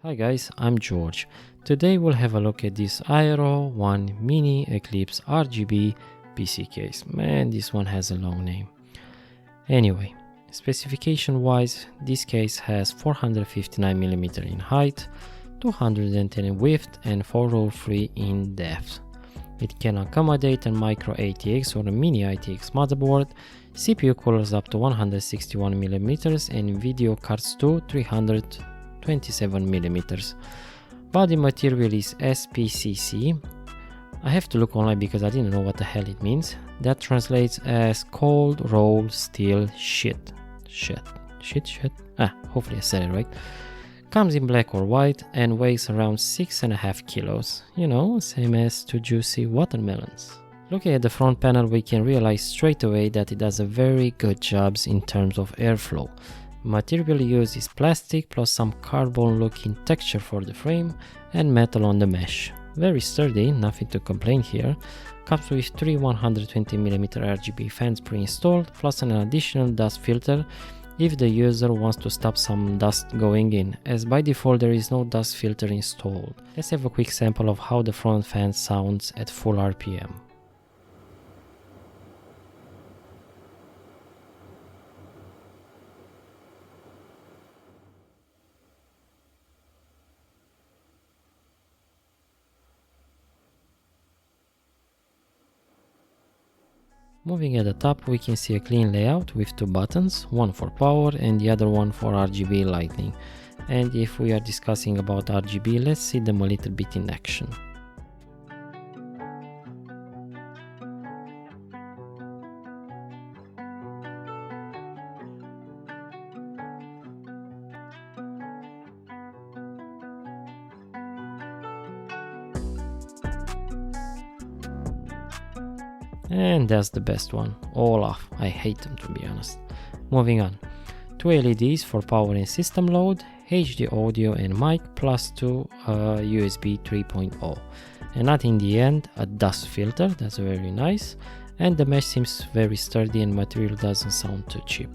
Hi guys, I'm George. Today we'll have a look at this Aero 1 Mini Eclipse RGB PC case. Man, this one has a long name. Anyway, specification wise, this case has 459mm in height, 210 in width and 403 in depth. It can accommodate a micro ATX or a mini ITX motherboard, CPU coolers up to 161mm and video cards to 327mm. Body material is SPCC. I have to look online because I didn't know what the hell it means. That translates as cold rolled steel sheet. Hopefully I said it right. Comes in black or white and weighs around 6.5 kilos. You know, same as two juicy watermelons. Looking at the front panel, we can realize straight away that it does a very good job in terms of airflow. Material used is plastic plus some carbon looking texture for the frame and metal on the mesh. Very sturdy, nothing to complain here. Comes with 3 120mm RGB fans pre-installed plus an additional dust filter if the user wants to stop some dust going in, as by default there is no dust filter installed. Let's have a quick sample of how the front fan sounds at full RPM. Moving at the top, we can see a clean layout with two buttons, one for power and the other one for Rgb Lightning. And if we are discussing about RGB, let's see them a little bit in action. And that's the best one, all off. I hate them, to be honest. Moving on, two LEDs for power and system load, HD audio and mic, plus two USB 3.0. And at in the end, a dust filter, that's very nice. And the mesh seems very sturdy and material doesn't sound too cheap.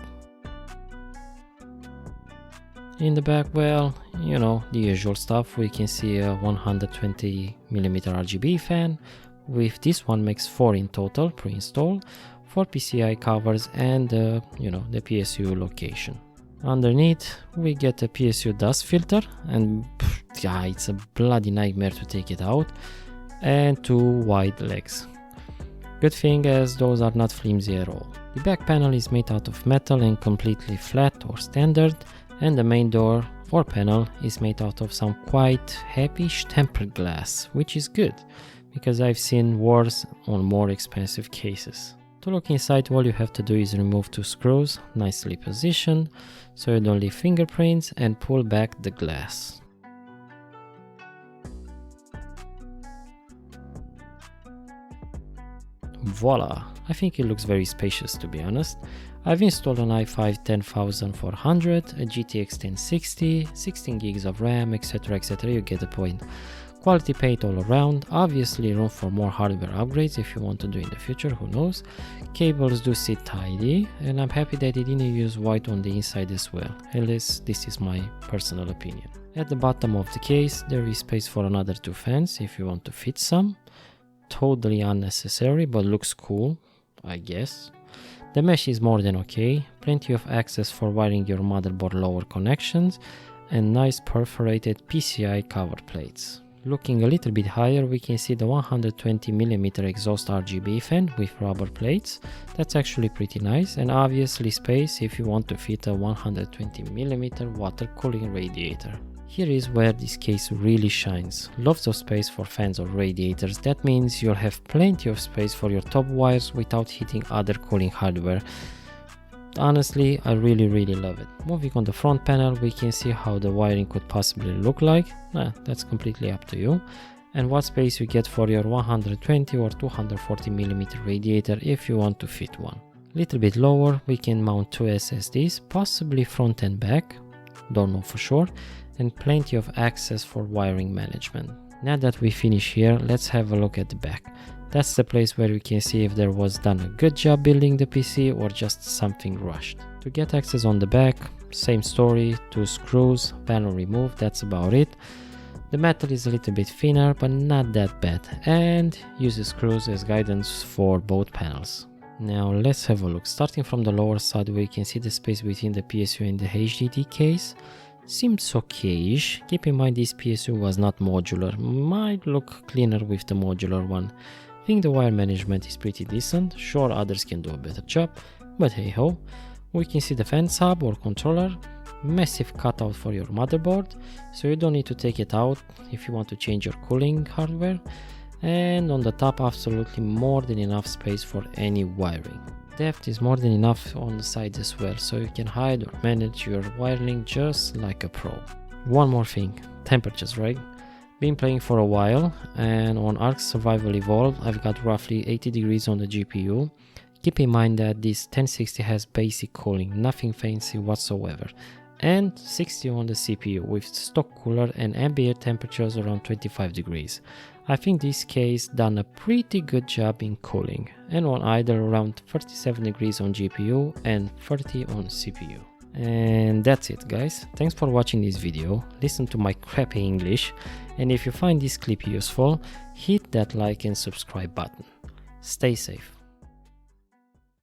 In the back, well, you know, the usual stuff. We can see a 120mm RGB fan. With this one makes 4 in total pre-installed, 4 PCI covers and the PSU location. Underneath we get a PSU dust filter and yeah, it's a bloody nightmare to take it out, and 2 wide legs. Good thing as those are not flimsy at all. The back panel is made out of metal and completely flat or standard, and the main door or panel is made out of some quite heavyish tempered glass, which is good, because I've seen worse on more expensive cases. To look inside, all you have to do is remove 2 screws, nicely positioned, so you don't leave fingerprints, and pull back the glass. Voila! I think it looks very spacious, to be honest. I've installed an i5 10400, a GTX 1060, 16 gigs of RAM, etc, you get the point. Quality paint all around, obviously room for more hardware upgrades if you want to do in the future, who knows. Cables do sit tidy, and I'm happy that it didn't use white on the inside as well, at least this is my personal opinion. At the bottom of the case there is space for another 2 fans if you want to fit some. Totally unnecessary, but looks cool, I guess. The mesh is more than okay, plenty of access for wiring your motherboard lower connections, and nice perforated PCI cover plates. Looking a little bit higher, we can see the 120mm exhaust RGB fan with rubber plates. That's actually pretty nice, and obviously space if you want to fit a 120mm water cooling radiator. Here is where this case really shines. Lots of space for fans or radiators. That means you'll have plenty of space for your top wires without hitting other cooling hardware. Honestly, I really love it. Moving on the front panel, we can see how the wiring could possibly look like. That's completely up to you. And what space you get for your 120 or 240mm radiator if you want to fit one. Little bit lower, we can mount 2 SSDs, possibly front and back, don't know for sure, and plenty of access for wiring management. Now that we finish here, let's have a look at the back. That's the place where we can see if there was done a good job building the PC or just something rushed. To get access on the back, same story, 2 screws, panel removed, that's about it. The metal is a little bit thinner, but not that bad, and use the screws as guidance for both panels. Now let's have a look. Starting from the lower side where you can see the space between the PSU and the HDD case. Seems okay-ish. Keep in mind this PSU was not modular, might look cleaner with the modular one. I think the wire management is pretty decent, sure others can do a better job, but hey ho. We can see the fan sub or controller, massive cutout for your motherboard, so you don't need to take it out if you want to change your cooling hardware. And on the top, absolutely more than enough space for any wiring. Depth is more than enough on the sides as well, so you can hide or manage your wiring just like a pro. One more thing, temperatures, right? Been playing for a while, and on Ark Survival Evolved I've got roughly 80 degrees on the GPU. Keep in mind that this 1060 has basic cooling, nothing fancy whatsoever, and 60 on the CPU with stock cooler and ambient temperatures around 25 degrees. I think this case done a pretty good job in cooling, and on idle around 37 degrees on GPU and 30 on CPU. And that's it guys, thanks for watching this video, listen to my crappy English, and if you find this clip useful, hit that like and subscribe button. Stay safe.